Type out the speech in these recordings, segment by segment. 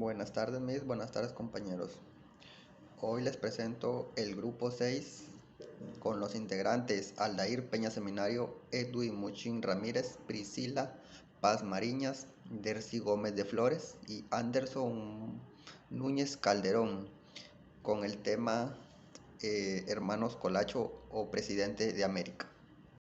Buenas tardes, mis. Buenas tardes, compañeros. Hoy les presento el grupo 6 con los integrantes Aldair Peña Seminario, Edwin Muchín Ramírez, Priscila Paz Mariñas, Dercy Gómez de Flores y Anderson Núñez Calderón, con el tema Hermanos Colacho o Presidente de América.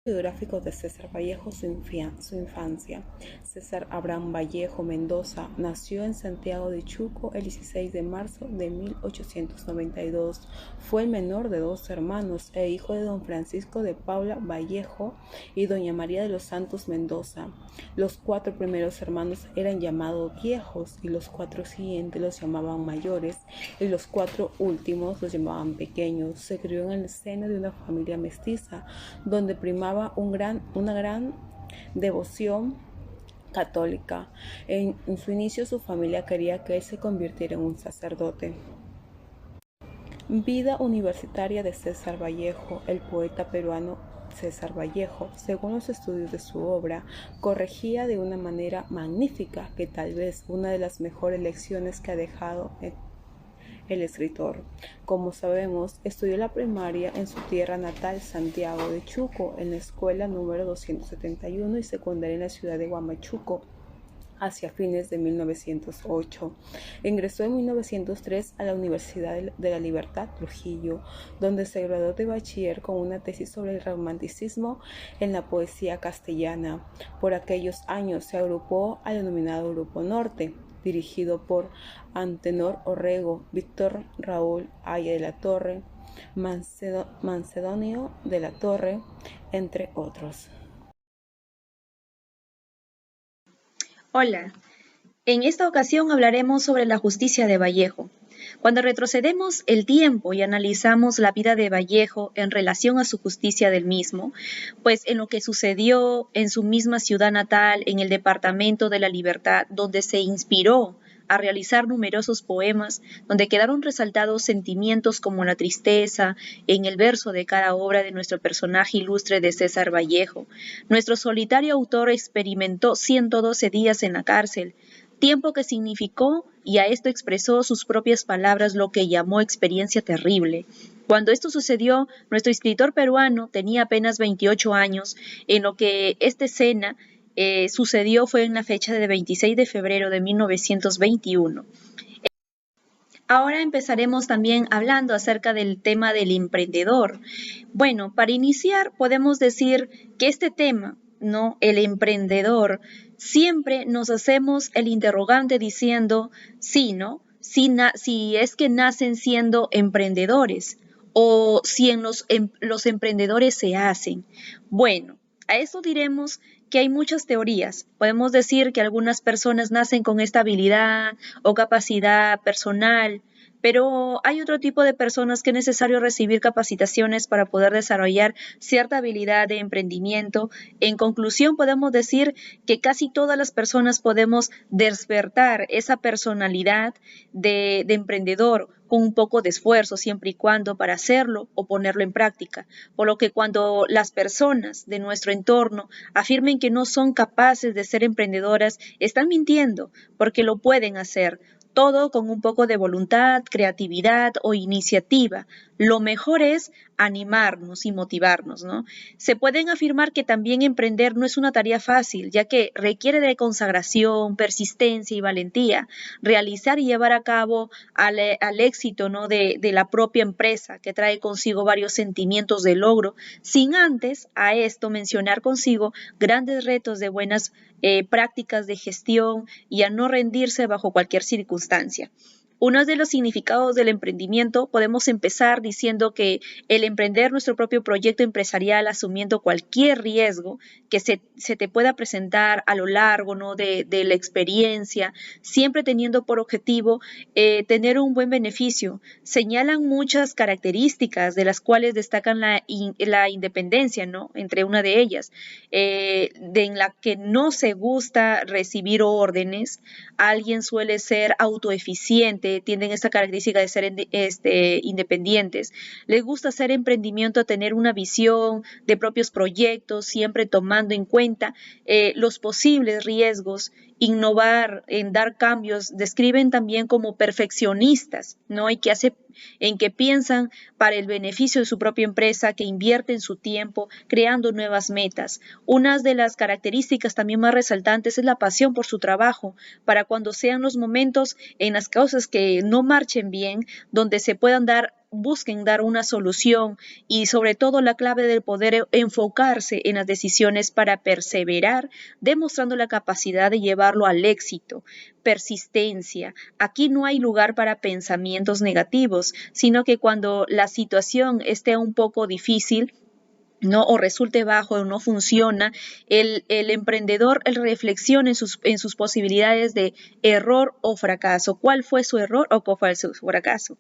Biográfico de César Vallejo, su infancia. César Abraham Vallejo Mendoza nació en Santiago de Chuco el 16 de marzo de 1892. Fue el menor de 2 hermanos e hijo de don Francisco de Paula Vallejo y doña María de los Santos Mendoza. Los 4 primeros hermanos eran llamados viejos y los 4 siguientes los llamaban mayores y los 4 últimos los llamaban pequeños. Se crió en el seno de una familia mestiza donde primaba una gran devoción católica. En su inicio su familia quería que él se convirtiera en un sacerdote. Vida universitaria de César Vallejo. El poeta peruano César Vallejo, según los estudios de su obra, corregía de una manera magnífica, que tal vez una de las mejores lecciones que ha dejado el escritor. Como sabemos, estudió la primaria en su tierra natal, Santiago de Chuco, en la escuela número 271 y secundaria en la ciudad de Huamachuco, hacia fines de 1908. Ingresó en 1903 a la Universidad de la Libertad, Trujillo, donde se graduó de bachiller con una tesis sobre el romanticismo en la poesía castellana. Por aquellos años se agrupó al denominado Grupo Norte, dirigido por Antenor Orrego, Víctor Raúl Aya de la Torre, Macedonio de la Torre, entre otros. Hola, en esta ocasión hablaremos sobre la justicia de Vallejo. Cuando retrocedemos el tiempo y analizamos la vida de Vallejo en relación a su justicia del mismo, pues en lo que sucedió en su misma ciudad natal, en el departamento de la Libertad, donde se inspiró a realizar numerosos poemas, donde quedaron resaltados sentimientos como la tristeza en el verso de cada obra de nuestro personaje ilustre de César Vallejo. Nuestro solitario autor experimentó 112 días en la cárcel, tiempo que significó, y a esto expresó sus propias palabras, lo que llamó experiencia terrible. Cuando esto sucedió, nuestro escritor peruano tenía apenas 28 años, en lo que esta escena sucedió fue en la fecha de 26 de febrero de 1921. Ahora empezaremos también hablando acerca del tema del emprendedor. Bueno, para iniciar podemos decir que este tema, ¿no? El emprendedor, siempre nos hacemos el interrogante diciendo, sí, ¿no? Si es que nacen siendo emprendedores o si en los emprendedores se hacen. Bueno, a eso diremos que hay muchas teorías. Podemos decir que algunas personas nacen con esta habilidad o capacidad personal, pero hay otro tipo de personas que es necesario recibir capacitaciones para poder desarrollar cierta habilidad de emprendimiento. En conclusión, podemos decir que casi todas las personas podemos despertar esa personalidad de emprendedor con un poco de esfuerzo, siempre y cuando para hacerlo o ponerlo en práctica. Por lo que cuando las personas de nuestro entorno afirmen que no son capaces de ser emprendedoras, están mintiendo, porque lo pueden hacer. Todo con un poco de voluntad, creatividad o iniciativa. Lo mejor es animarnos y motivarnos, ¿no? Se pueden afirmar que también emprender no es una tarea fácil, ya que requiere de consagración, persistencia y valentía. Realizar y llevar a cabo al éxito, ¿no? de la propia empresa, que trae consigo varios sentimientos de logro, sin antes a esto mencionar consigo grandes retos de buenas prácticas de gestión y a no rendirse bajo cualquier circunstancia. Uno de los significados del emprendimiento podemos empezar diciendo que el emprender nuestro propio proyecto empresarial asumiendo cualquier riesgo que se te pueda presentar a lo largo, ¿no? de la experiencia, siempre teniendo por objetivo tener un buen beneficio. Señalan muchas características de las cuales destacan la independencia, ¿no? Entre una de ellas, en la que no se gusta recibir órdenes, alguien suele ser autoeficiente, tienen esta característica de ser independientes, les gusta hacer emprendimiento, tener una visión de propios proyectos, siempre tomando en cuenta los posibles riesgos innovar, en dar cambios, describen también como perfeccionistas, ¿no? Y en que piensan para el beneficio de su propia empresa, que invierten su tiempo creando nuevas metas. Una de las características también más resaltantes es la pasión por su trabajo, para cuando sean los momentos en las cosas que no marchen bien, donde se puedan busquen dar una solución y sobre todo la clave del poder enfocarse en las decisiones para perseverar, demostrando la capacidad de llevarlo al éxito, persistencia. Aquí no hay lugar para pensamientos negativos, sino que cuando la situación esté un poco difícil, no o resulte bajo o no funciona, el emprendedor él reflexiona en sus posibilidades de error o fracaso. ¿Cuál fue su error o cuál fue su fracaso?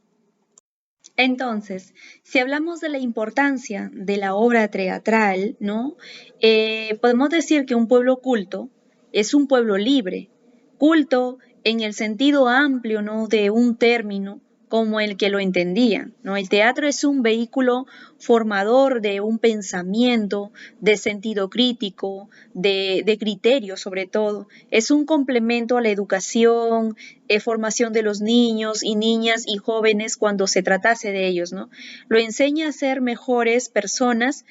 Entonces, si hablamos de la importancia de la obra teatral, ¿no? Podemos decir que un pueblo culto es un pueblo libre, culto en el sentido amplio, ¿no? De un término como el que lo entendía, ¿no? El teatro es un vehículo formador de un pensamiento, de sentido crítico, de criterio sobre todo. Es un complemento a la educación, formación de los niños y niñas y jóvenes cuando se tratase de ellos, ¿no? Lo enseña a ser mejores personas,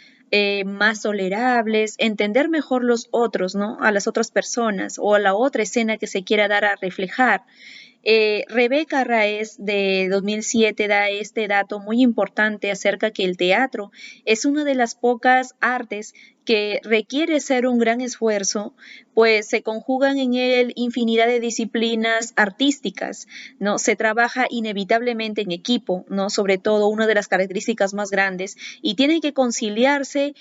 más tolerables, entender mejor los otros, ¿no? A las otras personas o a la otra escena que se quiera dar a reflejar. Rebeca Raez de 2007 da este dato muy importante acerca que el teatro es una de las pocas artes que requiere ser un gran esfuerzo, pues se conjugan en él infinidad de disciplinas artísticas, ¿no? Se trabaja inevitablemente en equipo, ¿no? Sobre todo una de las características más grandes, y tiene que conciliarse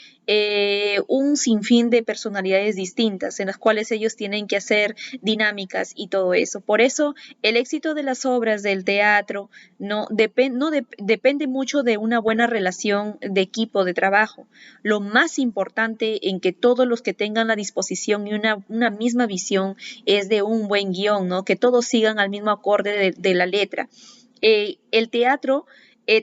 un sinfín de personalidades distintas en las cuales ellos tienen que hacer dinámicas y todo eso. Por eso el éxito de las obras del teatro depende mucho de una buena relación de equipo de trabajo. Lo más importante en que todos los que tengan la disposición y una misma visión es de un buen guión, ¿no? Que todos sigan al mismo acorde de la letra. El teatro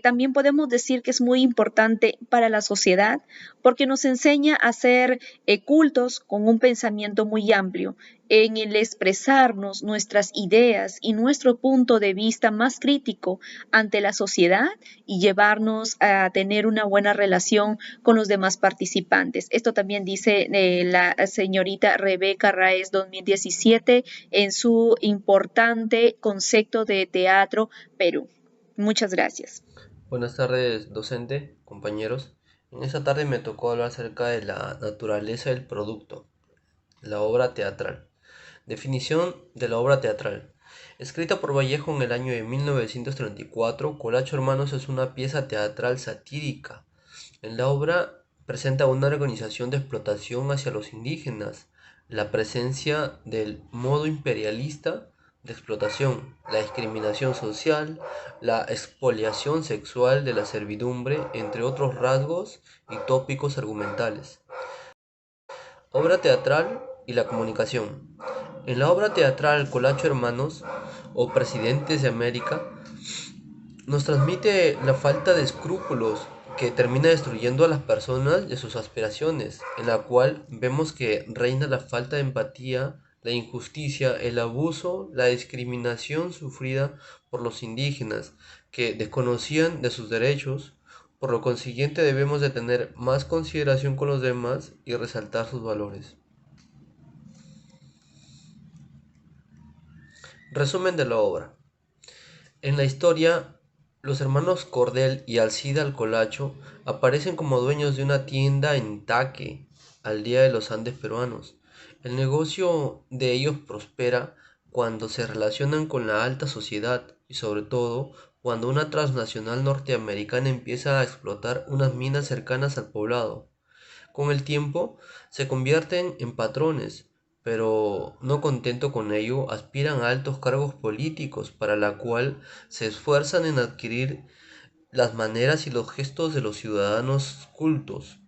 también podemos decir que es muy importante para la sociedad porque nos enseña a ser cultos con un pensamiento muy amplio, en el expresarnos nuestras ideas y nuestro punto de vista más crítico ante la sociedad y llevarnos a tener una buena relación con los demás participantes. Esto también dice la señorita Rebeca Raez 2017 en su importante concepto de teatro Perú. Muchas gracias. Buenas tardes, docente, compañeros. En esta tarde me tocó hablar acerca de la naturaleza del producto, la obra teatral. Definición de la obra teatral. Escrita por Vallejo en el año de 1934, Colacho Hermanos es una pieza teatral satírica. En la obra presenta una organización de explotación hacia los indígenas, la presencia del modo imperialista de explotación, la discriminación social, la expoliación sexual de la servidumbre, entre otros rasgos y tópicos argumentales. Obra teatral y la comunicación. En la obra teatral Colacho Hermanos o Presidentes de América nos transmite la falta de escrúpulos que termina destruyendo a las personas y sus aspiraciones, en la cual vemos que reina la falta de empatía, la injusticia, el abuso, la discriminación sufrida por los indígenas que desconocían de sus derechos. Por lo consiguiente debemos de tener más consideración con los demás y resaltar sus valores. Resumen de la obra. En la historia, los hermanos Cordel y Alcida Alcolacho aparecen como dueños de una tienda en Taque, aldea de los Andes peruanos. El negocio de ellos prospera cuando se relacionan con la alta sociedad y sobre todo cuando una transnacional norteamericana empieza a explotar unas minas cercanas al poblado. Con el tiempo se convierten en patrones, pero no contento con ello, aspiran a altos cargos políticos, para la cual se esfuerzan en adquirir las maneras y los gestos de los ciudadanos cultos.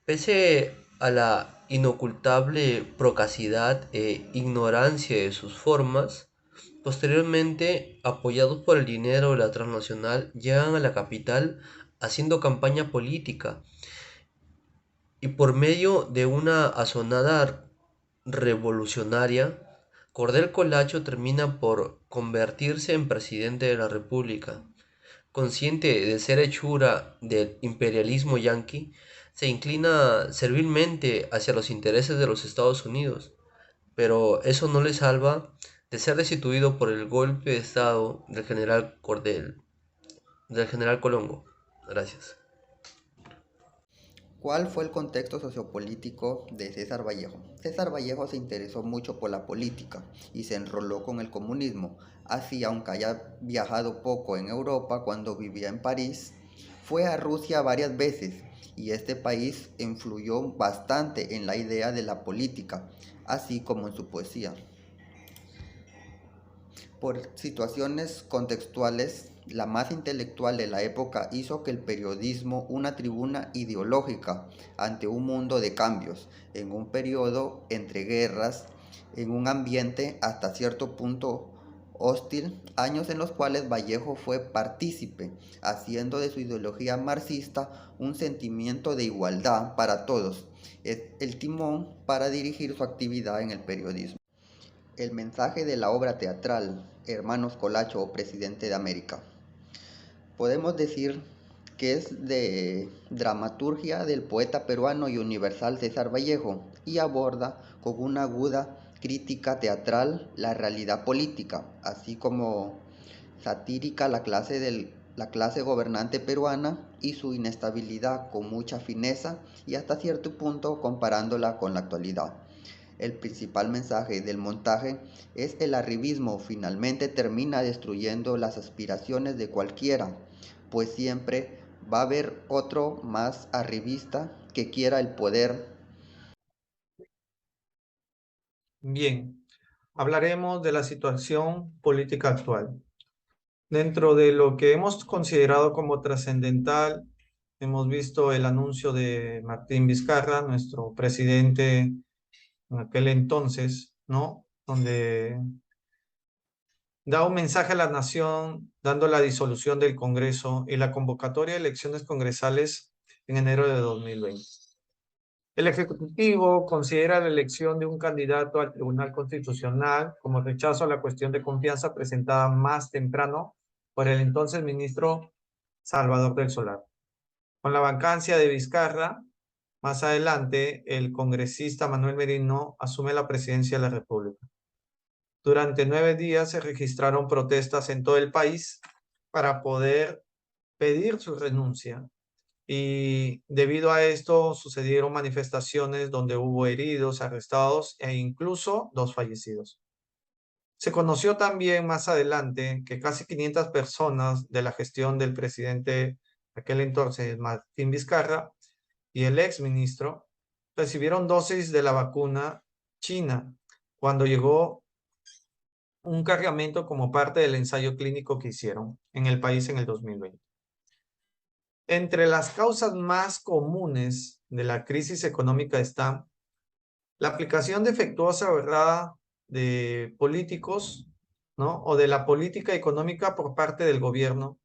Pese a la inocultable procacidad e ignorancia de sus formas, posteriormente, apoyados por el dinero de la transnacional, llegan a la capital haciendo campaña política y por medio de una asonada revolucionaria, Cordel Colacho termina por convertirse en presidente de la República. Consciente de ser hechura del imperialismo yanqui, se inclina servilmente hacia los intereses de los Estados Unidos, pero eso no le salva de ser destituido por el golpe de Estado del general Colombo. Gracias. ¿Cuál fue el contexto sociopolítico de César Vallejo? César Vallejo se interesó mucho por la política y se enroló con el comunismo. Así, aunque haya viajado poco en Europa cuando vivía en París, fue a Rusia varias veces y este país influyó bastante en la idea de la política, así como en su poesía. Por situaciones contextuales, la masa intelectual de la época hizo que el periodismo una tribuna ideológica ante un mundo de cambios, en un periodo entre guerras, en un ambiente hasta cierto punto hostil, años en los cuales Vallejo fue partícipe, haciendo de su ideología marxista un sentimiento de igualdad para todos. Es el timón para dirigir su actividad en el periodismo. El mensaje de la obra teatral Hermanos Colacho o Presidente de América. Podemos decir que es de dramaturgia del poeta peruano y universal César Vallejo y aborda con una aguda crítica teatral la realidad política, así como satírica la clase gobernante peruana y su inestabilidad con mucha fineza y hasta cierto punto comparándola con la actualidad. El principal mensaje del montaje es el arribismo finalmente termina destruyendo las aspiraciones de cualquiera, pues siempre va a haber otro más arribista que quiera el poder. Bien, hablaremos de la situación política actual. Dentro de lo que hemos considerado como trascendental, hemos visto el anuncio de Martín Vizcarra, nuestro presidente en aquel entonces, ¿no? Donde da un mensaje a la nación dando la disolución del Congreso y la convocatoria de elecciones congresales en enero de 2020. El Ejecutivo considera la elección de un candidato al Tribunal Constitucional como rechazo a la cuestión de confianza presentada más temprano por el entonces ministro Salvador del Solar. Con la vacancia de Vizcarra, más adelante el congresista Manuel Merino asume la presidencia de la República. Durante 9 días se registraron protestas en todo el país para poder pedir su renuncia. Y debido a esto sucedieron manifestaciones donde hubo heridos, arrestados e incluso 2 fallecidos. Se conoció también más adelante que casi 500 personas de la gestión del presidente de aquel entonces, Martín Vizcarra, y el ex ministro recibieron dosis de la vacuna china cuando llegó un cargamento como parte del ensayo clínico que hicieron en el país en el 2020. Entre las causas más comunes de la crisis económica está la aplicación defectuosa o errada de políticos, ¿no? O de la política económica por parte del gobierno,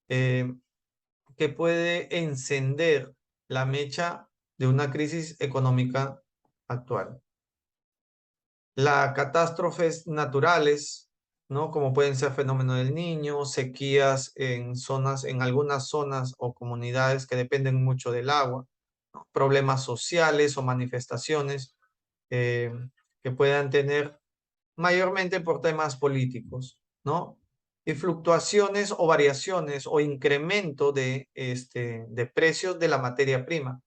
que puede encender la mecha de una crisis económica actual. Las catástrofes naturales, ¿no? Como pueden ser fenómeno del Niño, sequías en algunas zonas o comunidades que dependen mucho del agua, ¿no? Problemas sociales o manifestaciones eh, que puedan tener mayormente por temas políticos, ¿no? Y fluctuaciones o variaciones o incremento de precios de la materia prima.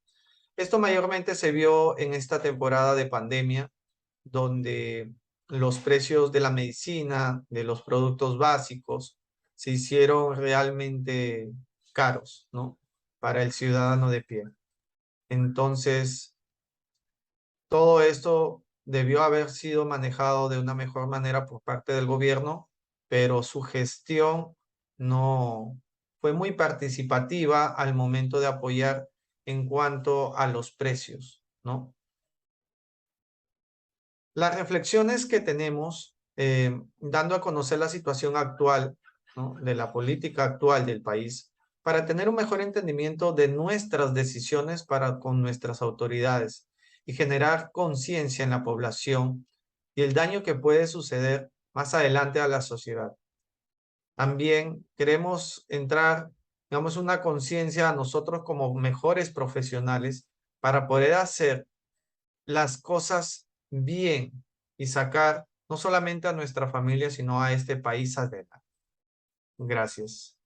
Esto mayormente se vio en esta temporada de pandemia, donde los precios de la medicina, de los productos básicos, se hicieron realmente caros, ¿no? Para el ciudadano de pie. Entonces, todo esto debió haber sido manejado de una mejor manera por parte del gobierno, pero su gestión no fue muy participativa al momento de apoyar en cuanto a los precios, ¿no? Las reflexiones que tenemos, dando a conocer la situación actual, ¿no? De la política actual del país, para tener un mejor entendimiento de nuestras decisiones para con nuestras autoridades y generar conciencia en la población y el daño que puede suceder más adelante a la sociedad. También queremos entrar, digamos, una conciencia a nosotros como mejores profesionales para poder hacer las cosas bien y sacar no solamente a nuestra familia, sino a este país adelante. Gracias.